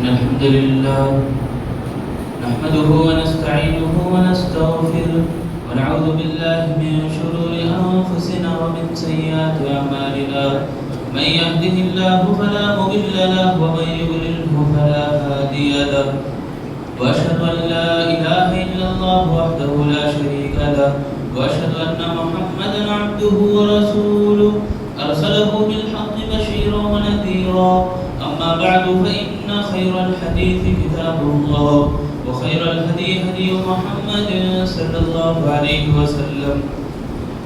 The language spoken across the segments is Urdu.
إن الحمد لله نحمده ونستعينه ونستغفره ونعوذ بالله من شرور أنفسنا ومن سيئات أعمالنا من يهده الله فلا مضل له ومن يضلله فلا هادي له وأشهد أن لا إله إلا الله وحده لا شريك له وأشهد أن محمدا عبده ورسوله أرسله بالحق بشيرا ونذيرا أما بعد فإن خير الحديث كتاب الله وخير الهدي هدي محمد صلى الله عليه وسلم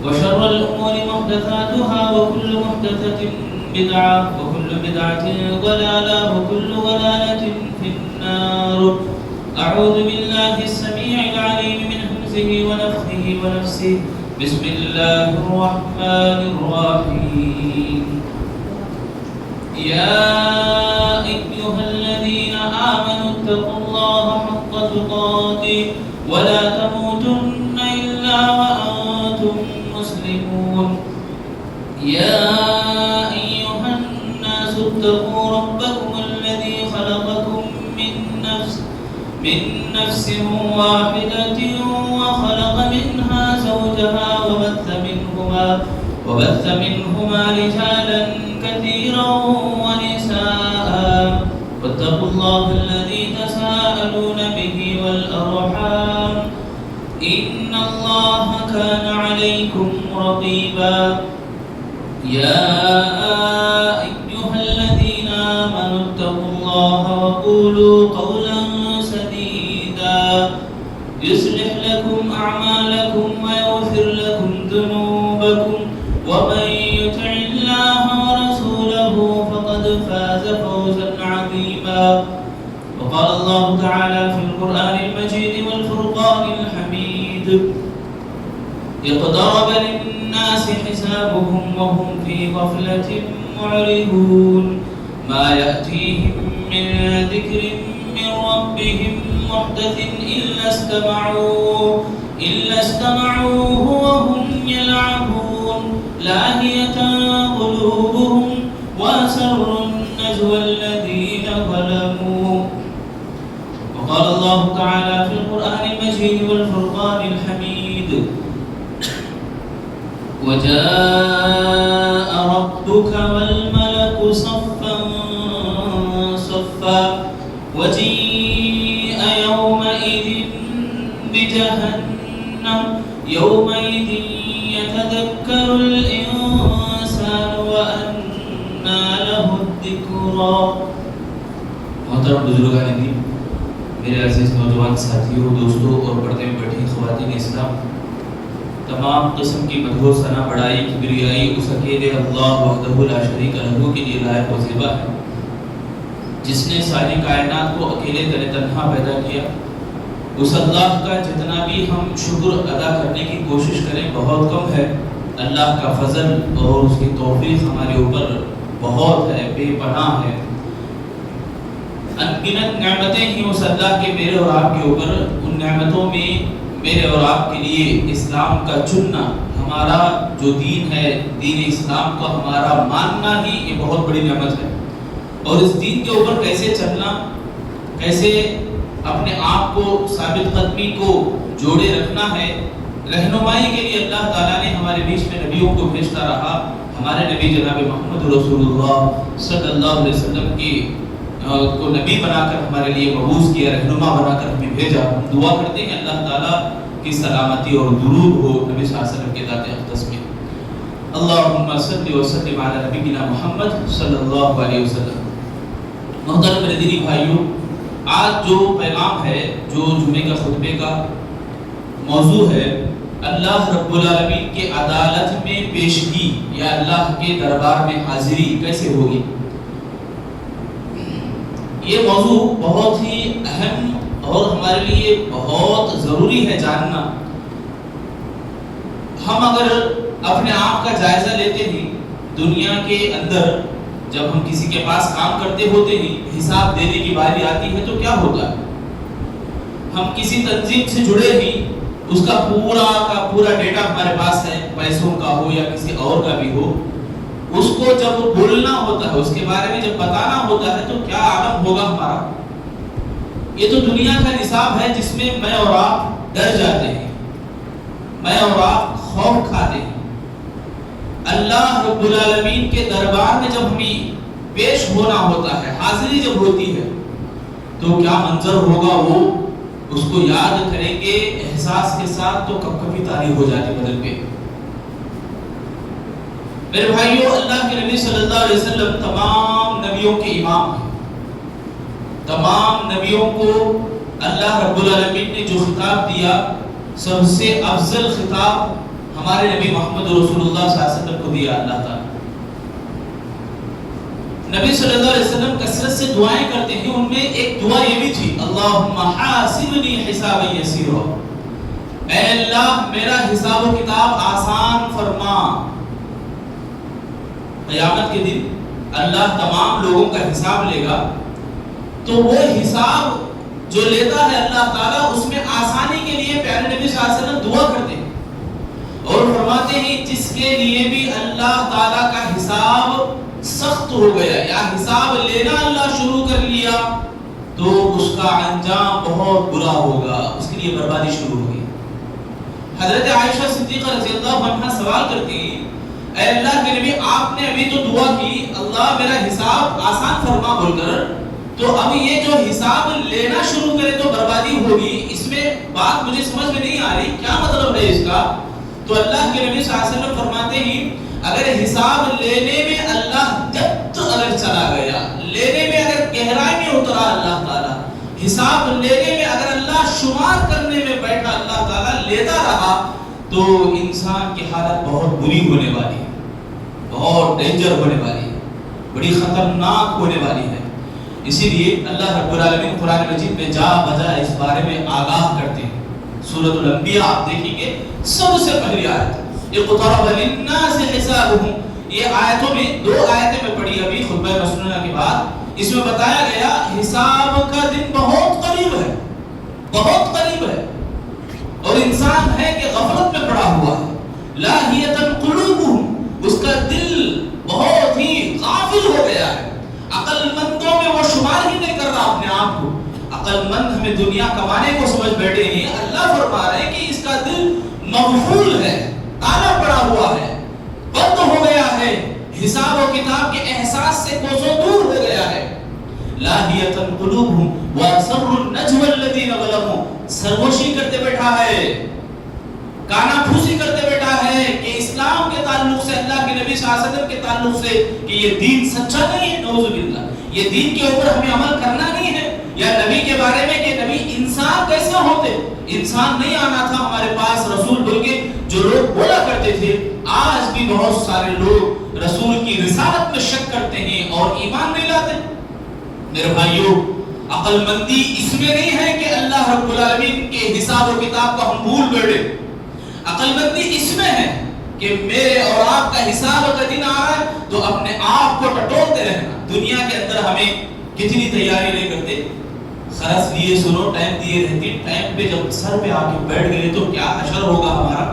وشر الأمور محدثاتها وكل محدثة بدعة وكل بدعة ضلالة وكل ضلالة في النار. أعوذ بالله السميع العليم من همزه ونفخه ونفسه. بسم الله الرحمن الرحيم. يا أيها الذين آمنوا اتقوا الله حق تقاته ولا تموتن إلا وأنتم مسلمون. يا أيها الناس اتقوا ربكم الذي خلقكم من نفس واحدة وخلق منها زوجها وبث منهما رجالا كثيرا ونساء واتقوا الله الذي تساءلون به والأرحام إن الله كان عليكم رقيبا. يا أيها الذين آمنوا اتقوا الله وقولوا قولا سديدا يصلح لكم أعمالكم ويغفر لكم ذنوبكم ومن يطع الله ورسوله فقد فاز فوزا عظيما. وقال الله تعالى في القرآن المجيد والفرقان الحميد اقترب للناس حسابهم وهم في غفلة معرضون ما يأتيهم من ذكر من ربهم محدث إلا استمعوه وهم يلعبون لاهية قلوبهم وأسروا النجوى الذين ظلموا. وقال الله تعالى في القرآن المجيد والفرقان الحميد وجاء ربك والملك صفا صفا وجيء يومئذ بجهنم يومئذ يتذكر الإنسان وأنى له الذكرى. محترم بزرگان دین، میرے عزیز نوجوان ساتھیوں، دوستوں اور پردے میں بیٹھی خواتین اسلام، تمام قسم کی مدح و ثنا، بڑائی، کبریائی اس اکیلے اللہ وحدہ لا شریک لہ کے لیے لائق و زیبا ہے، جس نے ساری کائنات کو اکیلے تنہا پیدا کیا. اس اللہ کا جتنا بھی ہم شکر ادا کرنے کی کوشش کریں بہت کم ہے. اللہ کا فضل اور اس کی توفیق ہمارے اوپر بہت ہے، بے پناہ ہے. انگنت نعمتیں ہی اس اللہ کے میرے اور آپ کے اوپر. ان نعمتوں میں میرے اور آپ کے لیے اسلام کا چننا، ہمارا جو دین ہے، دین اسلام کو ہمارا ماننا ہی یہ بہت بڑی نعمت ہے. اور اس دین کے اوپر کیسے چلنا، کیسے اپنے آپ کو ثابت قدمی کو جوڑے رکھنا ہے، رہنمائی کے لیے اللہ تعالیٰ نے ہمارے بیچ میں نبیوں کو بھیجتا رہا. ہمارے نبی جناب محمد رسول اللہ صلی اللہ علیہ وسلم کو نبی بنا کر ہمارے لیے مبعوث کیا، رہنما بنا کر ہمیں بھیجا. ہم دعا کرتے ہیں اللہ تعالیٰ کی سلامتی اور درود ہو نبی صلی اللہ علیہ وسلم کے ذات اقدس میں. اللہم صلی وسلم علی نبینا محمد صلی اللہ علیہ وسلم. محترم میرے دینی بھائیوں، آج جو پیغام ہے، جو جمعے کا خطبے کا موضوع ہے، اللہ رب العالمین کے عدالت میں پیشگی یا اللہ کے دربار میں حاضری کیسے ہوگی. یہ موضوع بہت ہی اہم اور ہمارے لیے بہت ضروری ہے جاننا. ہم اگر اپنے آپ کا جائزہ لیتے ہیں دنیا کے اندر، جب ہم کسی کے پاس کام کرتے ہوتے ہیں، حساب دینے کی باری آتی ہے تو کیا ہوتا ہے؟ ہم کسی تنظیم سے جڑے ہیں، اس کا پورا ڈیٹا ہمارے پاس ہے، پیسوں کا ہو یا کسی اور کا بھی ہو. اس کو جب بولنا ہوتا ہے، اس کے بارے میں جب بتانا ہوتا ہے تو کیا عالم ہوگا ہمارا. یہ تو دنیا کا نصاب ہے جس میں میں اور آپ ڈر جاتے ہیں، میں اور آپ خوف کھاتے ہیں۔ اللہ رب العالمین کے دربار میں جب ہمیں پیش ہونا ہوتا ہے، حاضری جب ہوتی ہے، تو کیا منظر ہوگا، وہ اس کو یاد کریں گے احساس کے ساتھ تو کب کبھی تاری ہو جاتی بدل پہ۔ میرے بھائیو، اللہ کے نبی صلی اللہ علیہ وسلم تمام نبیوں کے امام ہیں۔ تمام نبیوں کو اللہ رب العالمین نے جو خطاب دیا، سب سے افضل خطاب ہمارے نبی محمد رسول اللہ صلی اللہ علیہ وسلم کو دیا اللہ تعالیٰ۔ نبی صلی اللہ علیہ وسلم کثرت سے دعائیں کرتے ہیں، ان میں ایک دعا یہ بھی تھی، اللہم حاسبنی حسابا یسیرا، اے اللہ میرا حساب و کتاب آسان فرما۔ قیامت کے دن اللہ تمام لوگوں کا حساب لے گا، تو وہ حساب جو لیتا ہے اللہ تعالیٰ، اس میں آسانی کے لیے پیارے نبی صلی اللہ علیہ وسلم دعا کرتے ہیں اور فرماتے ہیں جس کے لیے بھی اللہ تعالیٰ کا حساب سخت ہو گیا یا حساب لینا اللہ شروع کر لیا، تو اس کا انجام بہت برا ہوگا، اس کے لیے بربادی شروع ہوگی۔ حضرت عائشہ صدیقہ رضی اللہ عنہا سوال کرتی ہیں، اے اللہ کے نبی، آپ نے ابھی تو دعا کی اللہ میرا حساب آسان فرما بول کر، تو اب یہ جو حساب لینا شروع کرے تو بربادی ہوگی، اس میں بات مجھے سمجھ میں نہیں آ رہی، کیا مطلب ہے اس کا؟ تو اللہ کے نبی صلی اللہ علیہ وسلم فرماتے ہیں اگر حساب لینے میں اللہ جب اگر چلا گیا، لینے میں اگر گہرائی میں اترا اللہ تعالیٰ، حساب لینے میں اگر اللہ شمار کرنے میں بیٹھا اللہ تعالیٰ لیتا رہا، تو انسان کی حالت بہت بری ہونے والی ہے، بہت ڈینجر ہونے والی ہے، بڑی خطرناک ہونے والی ہے۔ اسی لیے اللہ رب العالمین قرآن مجید میں جا بجا اس بارے میں آگاہ کرتے ہیں۔ سورۃ الانبیاء آپ دیکھیں گے، سب سے پہلی آیت اقترب للناس حسابهم، یہ آیتوں میں دو آیتیں میں پڑھی ابھی خطبہ مسنونہ کے بعد، اس میں بتایا گیا حساب کا دن بہت قریب ہے، بہت قریب ہے، اور انسان ہے کہ غفلت میں پڑا ہوا ہے، لاہیۃ قلوبهم، اس کا دل بہت ہی غافل ہو گیا ہے، عقل مندوں میں وہ شمار ہی نہیں کر رہا اپنے آپ کو۔ عقل مند ہمیں دنیا کمانے کو سمجھ بیٹھے ہیں، اللہ فرما رہے ہیں کہ اس کا دل مغفول ہے، تالا پڑا ہوا ہے، بند ہو گیا ہے، حساب و کتاب کے احساس سے کوسوں دور ہو گیا ہے۔ لاہیۃ قلوبهم واسروا النجوى الذين ظلموا، سرگوشی کرتے بیٹھا ہے، کانا پھوسی کرتے بیٹھا ہے کہ اسلام کے تعلق سے، اللہ کے نبی صلی اللہ علیہ وسلم کے تعلق سے، کہ یہ دین سچا نہیں ہے، نعوذ باللہ، یہ دین کے اوپر ہمیں عمل کرنا نہیں ہے، یا نبی کے بارے میں کہ نبی انسان کیسے ہوتے، انسان نہیں آنا تھا ہمارے پاس رسول بول کے جو لوگ بولا کرتے تھے، آج بھی بہت سارے لوگ رسول کی رسالت میں شک کرتے ہیں اور ایمان نہیں لاتے۔ میرے بھائیو، عقل مندی اس میں نہیں ہے کہ اللہ رب العالمین کے حساب و کتاب کو ہم بھول بیٹھے، عقل مندی اس میں ہے کہ میرے اور آپ کا حساب کا دن آ رہا ہے تو اپنے آپ کو ٹٹولتے رہنا۔ دنیا کے اندر ہمیں کتنی تیاری نہیں کرتے، خرچ لیے سنو، ٹائم دیے رہتے، ٹائم پہ جب سر پہ آ کے بیٹھ گئے تو کیا حشر ہوگا ہمارا۔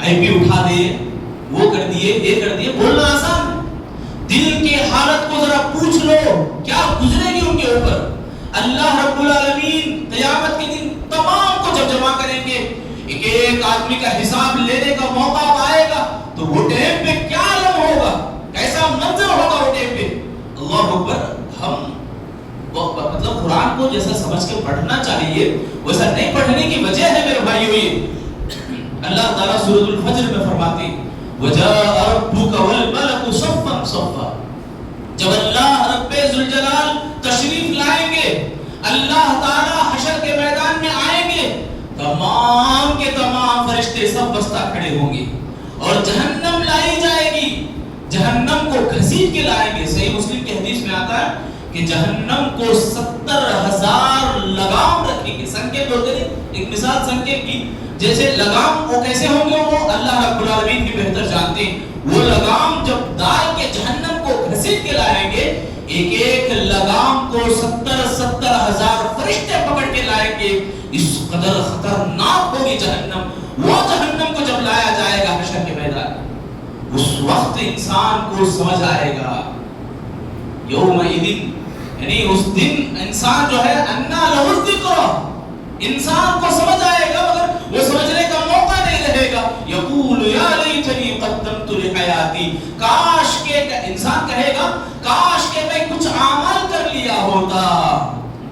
آئی پی اٹھا دے، وہ کر دیے، یہ کر دیے، بولنا آسان، دل کے حالت کو ذرا پوچھ لو کیا گزرے گی ان کے اوپر۔ اللہ رب العالمین قیامت کے دن تمام کو جب جمع کریں گے، ایک ایک آدمی کا حساب لینے کا موقع آئے گا، تو وہ ٹائم پہ کیا عالم ہوگا، کیسا منظر ہوگا وہ ٹائم پہ۔ اللہ اکبر، ہم مطلب قرآن کو جیسا سمجھ کے پڑھنا چاہیے ویسا نہیں پڑھنے کی وجہ ہے میرے بھائیو، یہ اللہ تعالیٰ سورۃ الفجر میں فرماتے ہیں وَجَاءَ رَبُّكَ وَالْمَلَكُ صَفًّا صَفًّا، جب اللہ رب ذوالجلال تشریف لائیں گے، اللہ تعالیٰ حشر کے میدان میں آئیں گے، تمام کے تمام فرشتے سب بستہ کھڑے ہوں گے اور جہنم لائی جائے گی، جہنم کو گھسیٹ کے لائیں گے۔ صحیح مسلم کی حدیث میں آتا ہے کہ جہنم کو 70,000 لگام رکھیں گے، سنکے بولتے ہیں، ایک مثال سنکے کی، جیسے لگام وہ کیسے ہوں گے، وہ اللہ رب العالمین بھی بہتر جانتے ہیں۔ وہ لگام جب ڈال کے جہنم کو گھسیٹ کے لائیں گے، ایک ایک لگام کو 70,000 فرشتے پکڑ کے لائیں گے، اس قدر خطرناک ہوگی جہنم۔ وہ جہنم کو جب لایا جائے گا حشر کے میدان، اس وقت انسان کو سمجھ آئے گا، یومئذ یعنی اس دن انسان جو ہے انا لہ الذکر، انسان کو سمجھ آئے گا مگر وہ سمجھنے کا موقع نہیں رہے گا. یقول یا لیتنی قدمت لحیاتی، کاش کہ انسان کہے گا کاش کہ میں کچھ اعمال کر لیا ہوتا.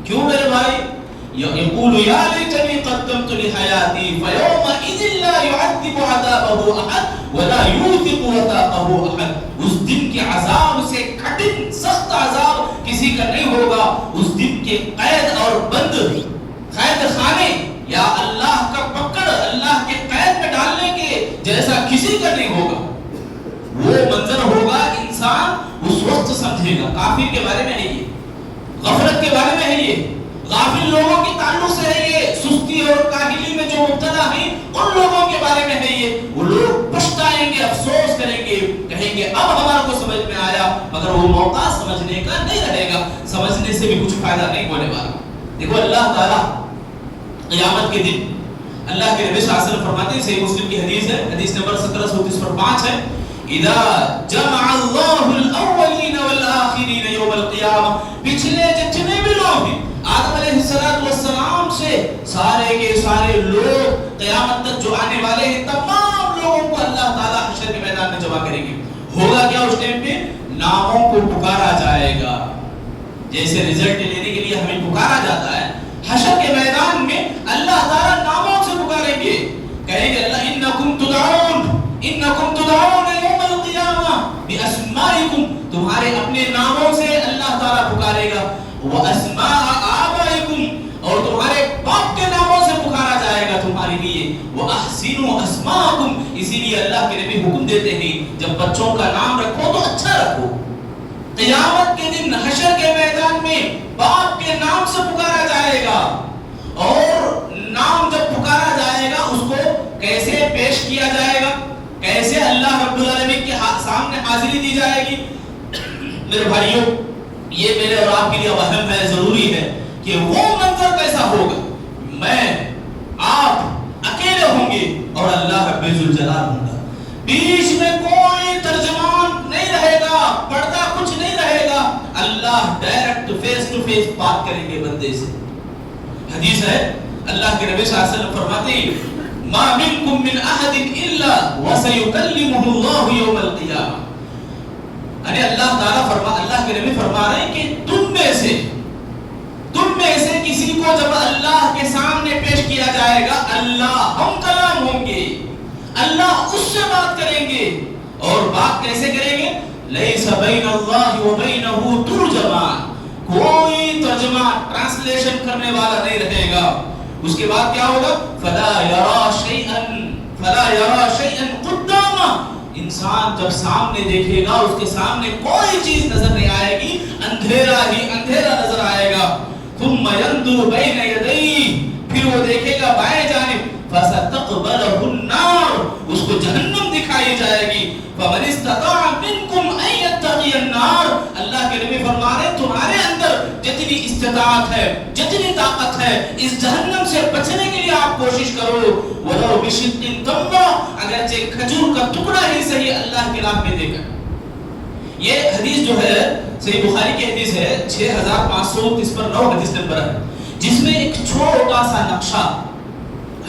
کیوں میرے بھائی؟ یقول یا لیتنی قدمت لحیاتی فیومئذ لا يعذب عذابه احد ولا یوثق وثاقه احد. اس دن کے عذاب سے کٹن سخت عذاب کسی کا نہیں ہوگا. اس دن کے قید اور بند قید خانے یا اللہ کا پکڑ اللہ کے قید میں ڈالنے کے جیسا کسی کا نہیں ہوگا. وہ منظر ہوگا انسان اس وقت سمجھے گا. کافر کے بارے میں ہے یہ، غفلت کے بارے میں ہے یہ، غافل لوگوں کے تعلق سے ہے یہ، سستی اور کاہلی میں جو مبتلا ہیں ان لوگوں کے بارے میں ہے یہ. وہ لوگ پچھتائیں گے، افسوس کریں گے، کہیں گے اب ہمارا کو سمجھ میں آیا، مگر وہ موقع سمجھنے کا نہیں رہے گا. سمجھنے سے بھی کچھ فائدہ نہیں ہونے والا. دیکھو اللہ تعالیٰ قیامت کے دن اللہ کے نبی صلی اللہ علیہ وسلم فرماتے ہیں، صحیح مسلم کی حدیث ہے، حدیث نمبر 1735 ہے، اذا جمع اللہ الاولین والآخرین یوم القیامہ. پچھلے جتنے بھی لوگ ہیں آدم علیہ السلام سے سارے کے سارے لوگ قیامت تک جو آنے والے ہیں تمام لوگوں کو اللہ تعالیٰ حشر کے میدان میں جمع کریں گے. ہوگا کیا اس ٹائم پہ؟ ناموں کو پکارا جائے گا. جیسے رزلٹ لینے کے لیے ہمیں پکارا جاتا ہے، حشر کے میدان میں اللہ تعالیٰ ناموں سے پکاریں گے. کہیں گے اللہ انکم تدعون یوم القیامہ باسمائکم، تمہارے اپنے ناموں سے اللہ تعالیٰ پکارے گا. واسماء آبائکم، اور تمہارے باپ کے ناموں سے پکارا جائے گا تمہارے لیے. واحسنوا اسماءکم، اسی لیے اللہ کے نبی حکم دیتے ہیں جب بچوں کا نام رکھو تو اچھا رکھو. قیامت کے دن حشر کے میدان میں باپ کے نام سے پکارا جائے گا، اور نام جب پکارا جائے گا اس کو کیسے پیش کیا جائے گا، کیسے اللہ رب العالمین کے سامنے حاضری دی جائے گی. میرے بھائیوں، یہ میرے اور آپ کے لیے اہم ہے، ضروری ہے کہ وہ منظر کیسا ہوگا. میں آپ اکیلے ہوں گے اور اللہ رب ذوالجلال ہوں گا. بیچ میں کوئی ترجمان نہیں رہے گا، پردہ کچھ نہیں رہے گا. اللہ ڈائریکٹ فیس ٹو فیس بات کریں گے بندے سے. حدیث ہے اللہ کے نبی صلی اللہ علیہ وسلم فرماتے ہیں ما منکم من احد الا وسيكلمه الله يوم القیامہ. یعنی اللہ تعالیٰ اللہ کے نبی فرما رہے ہیں کہ تم میں سے کسی کو جب اللہ کے سامنے پیش کیا جائے گا اللہ ہم کلام ہوں گے، اللہ اس سے بات کریں گے. اور بات کیسے کریں گے؟ لیس بین اللہ و بینہ ترجمان، کوئی ترجمہ ٹرانسلیشن کرنے والا نہیں رہے گا. اس کے بعد کیا ہوگا؟ فلا یرا شیئا قدامہ، انسان جب سامنے دیکھے گا اس کے سامنے کوئی چیز نظر نہیں آئے گی، اندھیرا ہی اندھیرا نظر آئے گا. ثم ينظر بين يديه، پھر وہ دیکھے گا بائیں جانب، فستقبله النار، اس کو جہنم دکھائی جائے گی. فمن استطاع منكم ان يتقي النار، اللہ کے نبی فرما رہے تمہارے اندر جتنی استطاعت ہے، جتنی طاقت ہے، اس جہنم سے بچنے کے لیے آپ کوشش کرو. ولو بشق تمرہ، اگرچہ کھجور کا ٹکڑا ہی صحیح اللہ کے راہ میں دے کر. یہ حدیث جو ہے صحیح بخاری کی حدیث ہے 6539 حدیث نمبر ہے، جس میں ایک چھوٹا سا نقشہ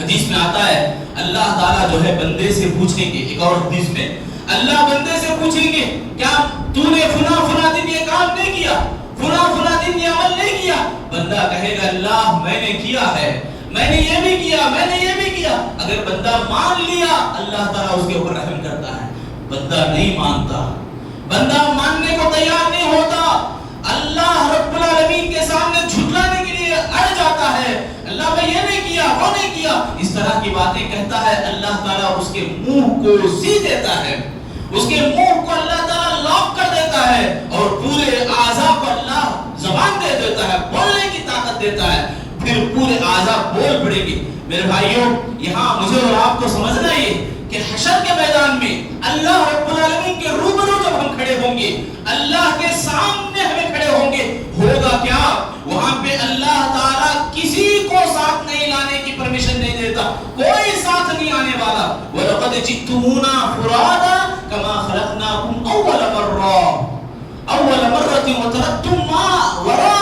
حدیث میں آتا ہے. اللہ تعالیٰ جو ہے بندے سے پوچھیں گے، ایک اور حدیث میں اللہ بندے سے پوچھیں گے کیا تو نے فنا دن یہ کام نہیں کیا، فنا دن یہ عمل نہیں کیا. بندہ کہے گا اللہ میں نے کیا ہے، میں نے یہ بھی کیا، میں نے یہ بھی کیا. اگر بندہ مان لیا اللہ تعالیٰ اس کے اوپر رحم کرتا ہے. بندہ نہیں مانتا، بندہ ماننے کو تیار نہیں ہوتا، اللہ رب العالمین کے سامنے جھٹلانے کے لیے اڑ جاتا ہے. اللہ میں یہ نہیں کیا، وہ نہیں کیا، اس طرح کی باتیں کہتا ہے. اللہ تعالیٰ اس کے منہ کو سی دیتا ہے، اس کے منہ کو اللہ تعالیٰ لاک کر دیتا ہے، اور پورے اعضاء کو اللہ زبان دے دیتا ہے، بولنے کی طاقت دیتا ہے. پھر پورے اعضاء بول پڑے گی. میرے بھائیوں، یہاں مجھے اور آپ کو سمجھنا یہ کہ حشر کے میدان میں اللہ رب العالمین کے روبرو جب ہم کھڑے ہوں گے، اللہ کے سامنے ہمیں کھڑے ہوں گے، ہوگا کیا؟ وہاں پہ اللہ تعالیٰ کسی کو ساتھ نہیں لانے کی پرمیشن نہیں دیتا، کوئی ساتھ نہیں آنے والا. وَلَقَدْ جِئْتُمُونَا فُرَادًا كَمَا خَلَقْنَاكُمْ أَوَّلَ مَرَّةٍ وَتَرَكْتُم مَّا وَرَاءَ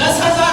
10,000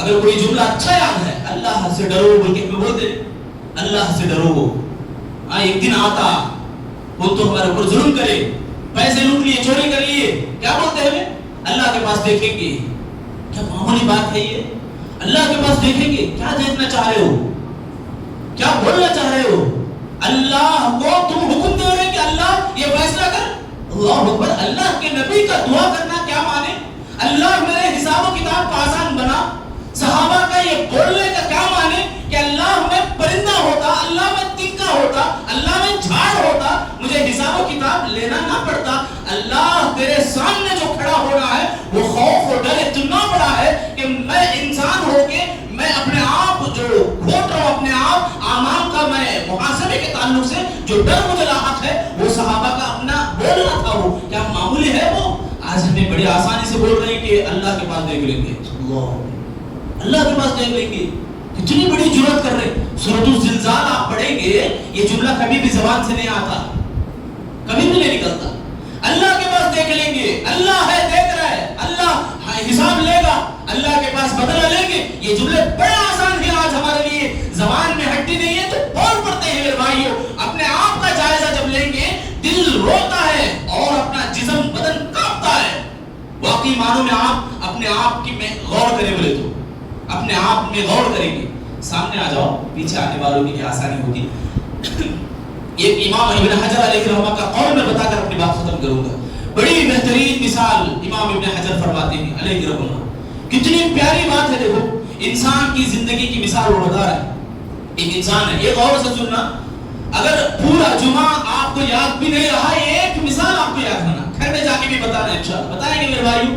اگر کوئی جملہ اچھا یاد ہے، اللہ سے ڈرو بول کے ہمیں بولتے، اللہ سے ڈرو، ایک دن آتا وہ تو ہمارے اوپر ظلم کرے، پیسے لوٹ لیے، چوری کر لیے، کیا بولتے ہیں ہمیں؟ اللہ کے پاس دیکھیں گے۔ کیا معمولی بات ہے یہ؟ اللہ کے پاس دیکھیں گے، کیا دیکھنا چاہ رہے ہو، کیا بولنا چاہ رہے ہو؟ اللہ کو تم حکم دے رہے کہ اللہ یہ فیصلہ کر، اللہ اکبر۔ اللہ کے نبی کا دعا کرنا کیا مانے؟ اللہ میرے حساب و کتاب کو آسان بنا۔ صحابہ کا یہ بولنے کا کیا مانے کہ اللہ میں پرندہ ہوتا، اللہ میں تنکا ہوتا، اللہ میں جھاڑ ہوتا، مجھے حساب و کتاب لینا نہ پڑتا۔ اللہ تیرے سامنے جو کھڑا ہو رہا ہے وہ خوف و ڈر اتنا بڑا ہے کہ میں انسان ہو کے میں اپنے آپ جو گھوٹ رہا ہوں، اپنے آپ اعمال کا میں محاسبے کے تعلق سے جو ڈر مجھے لاحق ہے وہ صحابہ کا اپنا بولنا تھا۔ وہ کیا معمولی ہے؟ وہ آج ہمیں بڑی آسانی سے بول رہے ہیں کہ اللہ کے پاس دیکھ لیں گے، اللہ کے پاس دیکھ لیں گے، کتنی بڑی جرات کر رہے۔ سورۃ الزلزال آپ پڑھیں گے، یہ جملہ کبھی بھی زبان سے نہیں آتا، کبھی بھی نہیں نکلتا۔ اللہ کے پاس دیکھ لیں گے، اللہ ہے، دیکھ رہا ہے، اللہ حساب لے گا، اللہ کے پاس بدلہ لیں گے، یہ جملے بڑے آسان ہیں آج ہمارے لیے، زبان میں ہڈی نہیں ہے تو بول پڑتے ہیں میرے بھائیوں۔ اپنے آپ کا جائزہ جب لیں گے دل روتا ہے اور اپنا جسم بدن کانپتا ہے۔ واقعی معنوں میں آپ اپنے آپ کی میں غور کریں، بولے تو اپنے آپ میں غور کریں گے۔ سامنے آ جاؤ، پیچھے آنے والوں کی آسانی ہوتی۔ ایک امام ابن حجر علیہ رحمہ کا قول میں بتا کر اپنی بات ختم کروں گا۔ بڑی بہترین مثال امام ابن حجر فرماتے ہیں علیہ رحمہ، کتنی پیاری بات ہے۔ دیکھو انسان کی زندگی کی مثال وہ بتا رہا ہے۔ ایک انسان ہے، یہ غور سے سننا، اگر پورا جمعہ آپ کو یاد بھی نہیں رہا، ایک مثال آپ کو یاد رہنا، گھر میں جا کے بھی بتانا انشاءاللہ، بتائیں گے میرے بھائیوں۔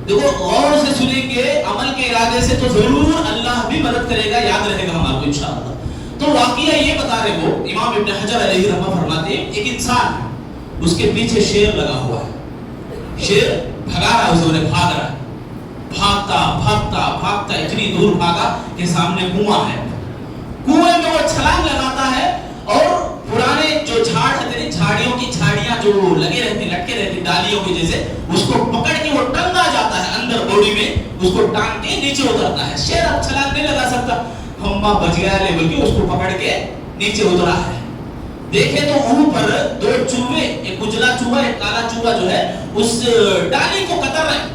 دیکھو غور سے سنیں گے، عمل کے ارادے سے تو ضرور اللہ بھی مدد کرے گا، یاد رہے گا ہمارے کو انشاءاللہ۔ تو واقعہ یہ بتا رہے ہو، امام ابن حجر علیہ رحمہ فرماتے ہیں ایک انسان ہے، اس کے پیچھے شیر لگا ہوا ہے، شیر بھگا رہا ہے اسے، انہیں بھاگ رہا ہے، بھاگتا بھاگتا بھاگتا اتنی دور بھاگا کہ سامنے کنواں ہے، کنویں میں وہ چھلانگ لگاتا ہے اور پرانے جو جھاڑ رہتے ہیں، جھاڑیوں کی جھاڑیاں جو لگے رہتی لٹکے رہتی ڈالیوں کی جیسے، اس کو پکڑ کے وہ ٹنگا جاتا ہے اندر باڈی میں، اس کو ٹانگ کے نیچے اترتا ہے۔ شیر اب چھلانگ نہیں لگا سکتا، ہمبا بچ گیا لیول کے، اس کو پکڑ کے نیچے اترا ہے۔ دیکھے تو اوپر دو چوہے، ایک اجلا چوہا ایک کالا چوہا جو ہے اس ڈالی کو کتر رہے،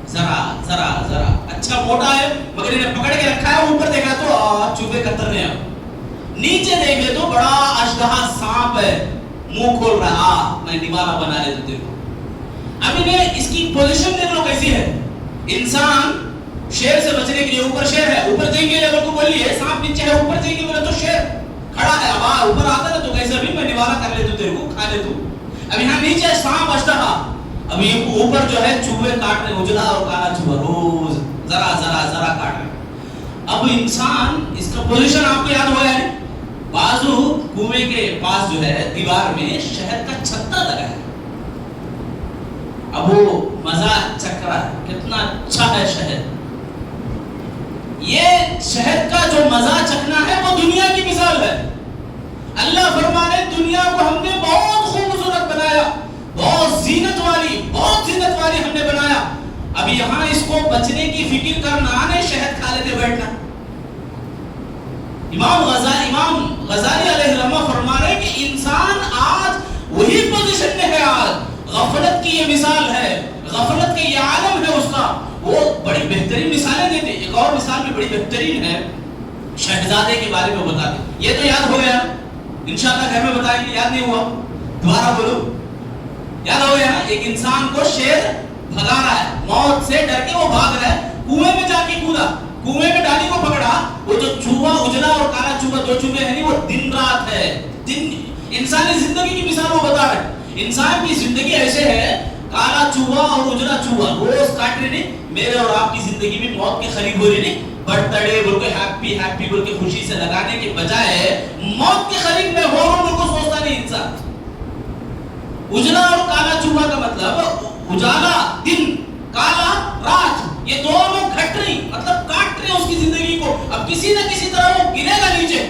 ذرا ذرا ذرا، اچھا موٹا ہے مگر انہیں پکڑ کے رکھا ہے۔ اوپر دیکھا تو چوہے کتر رہے ہیں، نیچے دیکھے تو بڑا اشدہا سانپ ہے، منہ کھول رہا، میں نوالا بنا رہے تھے۔ اب انہیں اس کی پوزیشن دیکھ لو کیسی ہے، انسان شیر سے بچنے کے لیے اوپر شیر ہے، اوپر جائیں گے لیول کو بولیے، سانپ نیچے ہے، اوپر جائیں گے بولے تو شیر کھڑا ہے، اب اوپر آتا ہے تو کیسے بھی میں نوالا کر لے تو تیرے کو کھا لے تو۔ اب یہاں نیچے سانپ اشدہا، اب یہ اوپر جو ہے چوہے کاٹ رہے، اجلا اور کالا چوہا روز ذرا ذرا ذرا کاٹ رہے۔ اب انسان اس کا پوزیشن آپ کو یاد ہوا ہے، بازو کنویں کے پاس جو ہے دیوار میں شہد کا چھتا لگا ہے، اب وہ مزہ چکھ رہا ہے، کتنا اچھا ہے شہد۔ یہ شہد کا جو مزہ چکھنا ہے وہ دنیا کی مثال ہے۔ اللہ فرمانے دنیا کو ہم نے بہت خوبصورت بنایا، بہت زینت والی ہم نے بنایا، اب یہاں اس کو بچنے کی فکر کرنا نہیں، شہد کھا لیتے بیٹھنا۔ امام غزالی علیہ رحمہ فرما رہے کہ انسان آج وہی پوزیشن میں ہے، آج غفلت کی یہ مثال ہے، غفلت کے یہ عالم ہے اس کا۔ وہ بڑی بہترین مثالیں دیتے، ایک اور مثال بھی بڑی بہترین ہے، شہزادے کے بارے میں بتاتے۔ یہ تو یاد ہو گیا، انشاءاللہ گھر میں بتائیں گے، یاد نہیں ہوا دوبارہ بولو، یاد ہو گیا۔ ایک انسان کو شیر بھگا رہا ہے، موت سے ڈر کے وہ بھاگ رہا ہے، کنویں میں جا کے کودا، کنویں میں ڈالی کو پکڑا، وہ جو چوہا اجلا اور کالا چوہا دو چوہے ہیں، وہ دن رات ہے، انسانی زندگی کی مثال وہ بتا رہے۔ انسان کی زندگی ایسے ہے، کالا چوہا اور اجلا چوہا روز کاٹ رہے نہیں، میرے اور آپ کی زندگی میں موت کے قریب ہو رہی نہیں، برتھڈے بول کے ہیپی ہیپی بول کے خوشی سے لگانے کے بجائے موت کے قریب میں ہو رہا ہوں کو سوچتا نہیں انسان۔ اجلا اور کالا چوہا کا مطلب اجالا دن، کالا رات، یہ دونوں گھٹ رہی، مطلب کاٹ رہے اس کی زندگی کو۔ اب کسی نہ کسی طرح وہ گرے گا نیچے،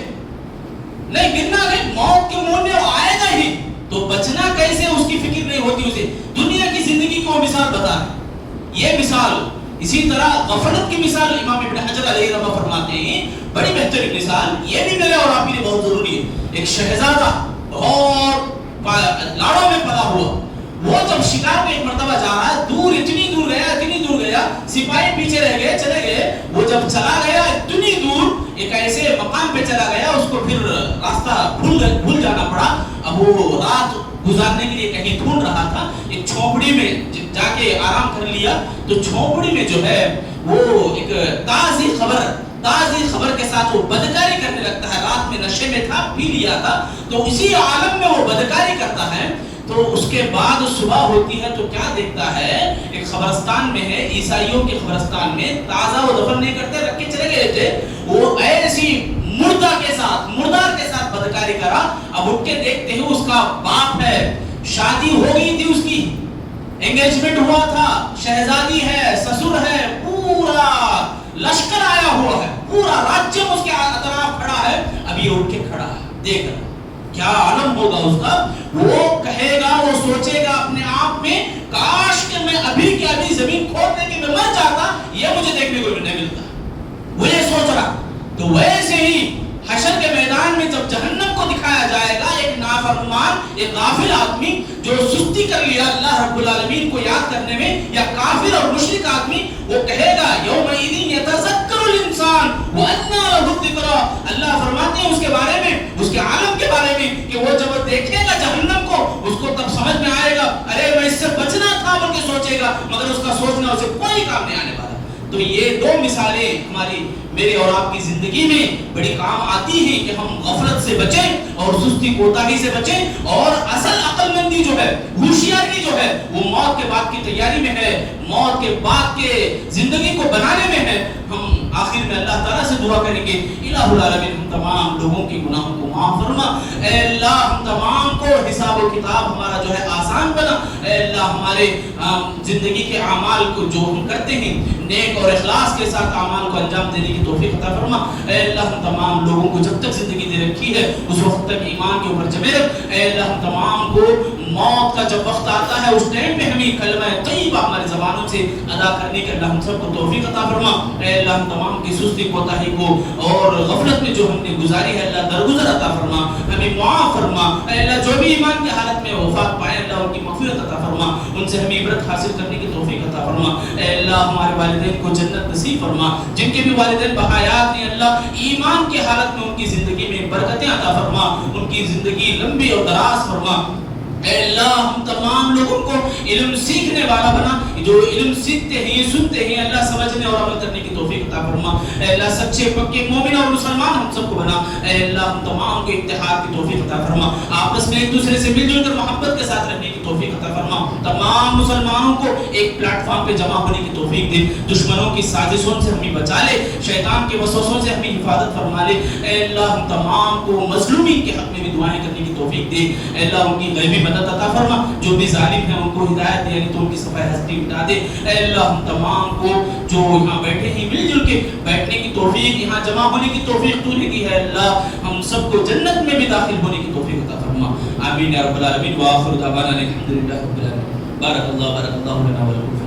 نہیں گرنا نہیں، موت کے منہ میں وہ آئے گا ہی، تو بچنا کیسے اس کی فکر نہیں ہوتی اسے۔ دنیا کی زندگی کو مثال بتا رہے، یہ مثال اسی طرح غفلت کی مثال امام ابن حجر علیہ رحمہ فرماتے ہیں، بڑی بہترین مثال، یہ بھی میرے اور آپ کے لیے بہت ضروری ہے. ایک شہزادہ بہت لاڑوں میں پلا ہوا، وہ جب شکار پہ ایک مرتبہ جا رہا ہے، دور اتنی دور گیا، سپاہی پیچھے رہ گئے، چلے گئے، وہ جب چلا گیا اتنی دور ایک ایسے مقام پہ چلا گیا، اس کو پھر راستہ بھول جانا پڑا. اب وہ رات گزارنے کے لیے کہیں ڈھونڈ رہا تھا، ایک جھونپڑی میں جا کے آرام کر لیا. تو جھونپڑی میں جو ہے وہ ایک تازی خبر کے ساتھ وہ بدکاری کرنے لگتا ہے. رات میں نشے میں تھا، پی لیا تھا، تو اسی عالم میں وہ بدکاری کرتا ہے. تو اس کے بعد صبح ہوتی ہے تو کیا دیکھتا ہے، ایک قبرستان میں ہے، عیسائیوں کے قبرستان میں، تازہ وہ دفن نہیں کرتے، رکھ کے چلے گئے تھے، وہ ایسی مردار کے ساتھ بدکاری کرا. اب اٹھ کے دیکھتے ہیں اس کا باپ ہے، شادی ہو گئی تھی، اس کی انگیجمنٹ ہوا تھا، شہزادی ہے، سسر ہے، پورا لشکر آیا ہوا ہے، پورا راجیہ اس کے اطراف کھڑا ہے. اب یہ اٹھ کے کھڑا ہے، دیکھ رہا، کیا عالم ہوگا اس کا. وہ کہے گا، وہ سوچے گا اپنے آپ میں، کاش کہ میں ابھی کے ابھی زمین کھود دے کے میں مر جاتا، یہ مجھے دیکھنے کو نہیں ملتا. وہ یہ سوچ رہا. تو ویسے ہی حشر کے میدان میں جب جہنم کو دکھایا جائے گا، ایک نافرمان، ایک غافل آدمی جو سستی کر لیا اللہ رب العالمین کو یاد کرنے میں، یا کافر اور مشرک آدمی، وہ کہے گا یومئذ یتذکر الانسان وانى له الذکری. اللہ فرماتے ہیں اس کے بارے میں، اس کے عالم کے بارے میں، کہ وہ جب دیکھے گا جہنم کو، اس کو تب سمجھ میں آئے گا، ارے میں اس سے بچنا تھا، بلکہ سوچے گا، مگر اس کا سوچنا اسے کوئی کام نہیں آنے والا. تو یہ دو مثالیں ہماری میرے اور آپ کی زندگی میں بڑی کام آتی ہیں کہ ہم غفلت سے بچیں اور سستی کوتاہی سے بچیں، اور اصل عقل مندی جو ہے، ہوشیاری جو ہے، وہ موت کے بعد کی تیاری میں ہے، موت کے بعد کے زندگی کو بنانے میں ہے. ہم آخر میں اللہ تعالیٰ سے دعا کریں گے، الہ العالمین ہم تمام لوگوں کے گناہوں کو معاف فرما. اے اللہ ہم تمام کو حساب و کتاب ہمارا جو ہے آسان بنا. اے اللہ ہمارے زندگی کے اعمال کو جو ہم کرتے ہیں نیک اور اخلاص کے ساتھ اعمال کو انجام دینے کی توفیق عطا فرما. اے اللہ ہم تمام لوگوں کو جب تک زندگی دے رکھی ہے اس وقت تک ایمان کے اوپر جمے رکھ. اے اللہ ہم تمام کو موت کا جب وقت آتا ہے اس ٹائم پہ ہمیں کلمہ طیبہ ہماری زبانوں سے ادا کرنے کے اللہ ہم سب کو توفیق عطا فرما. اے اللہ ہم تمام کی سستی کوتاہی کو اور غفلت میں جو ہم نے گزاری ہے اللہ درگزر عطا فرما، ہمیں معاف فرما. اے اللہ جو بھی ایمان کی حالت میں وفات پائے اللہ ان کی مغفرت عطا فرما، ان سے ہمیں عبرت حاصل کرنے کی توفیق عطا فرما. اے اللہ ہمارے والدین کو جنت نصیب فرما، جن کے بھی والدین بحیات ہیں اللہ ایمان کی حالت میں ان کی زندگی میں برکتیں عطا فرما، ان کی زندگی لمبی اور دراز فرما. اے اللہ ہم تمام لوگوں کو علم سیکھنے والا بنا، جو علم سیکھتے ہیں سنتے ہیں اللہ سمجھنے اور عمل کرنے کی توفیق عطا فرما. اے اللہ سچے پکے مومن اور مسلمان ہم سب کو بنا. اے اللہ ہم تمام کو اتحاد کی توفیق عطا فرما، آپس میں ایک دوسرے سے مل جل کر محبت کے ساتھ رہنے کی توفیق عطا فرما. تمام مسلمانوں کو ایک پلیٹ فارم پہ جمع ہونے کی توفیق دے، دشمنوں کی سازشوں سے ہمیں بچا لے، شیطان کے وسوسوں سے ہمیں حفاظت فرما لے. اے اللہ ہم تمام کو مظلومین کے حق میں بھی دعائیں کرنے کی توفیق دے. اے اللہ ان کی غیبی مدد عطا فرما، جو بھی ظالم ہیں ان کو ہدایت دے، یعنی تو ان کی صفائی ہستی مٹا دے. اے اللہ ہم تمام کو جو یہاں بیٹھے ہیں مل جل کے بیٹھنے کی توفیق، یہاں جمع ہونے کی توفیق تو نے دی ہے. اللہ ہم سب کو جنت میں بھی داخل ہونے کی توفیق عطا فرما. آمین یا رب العالمین. وآخر دعوانا الحمدللہ رب العالمین. بارک اللہ لنا ولکم.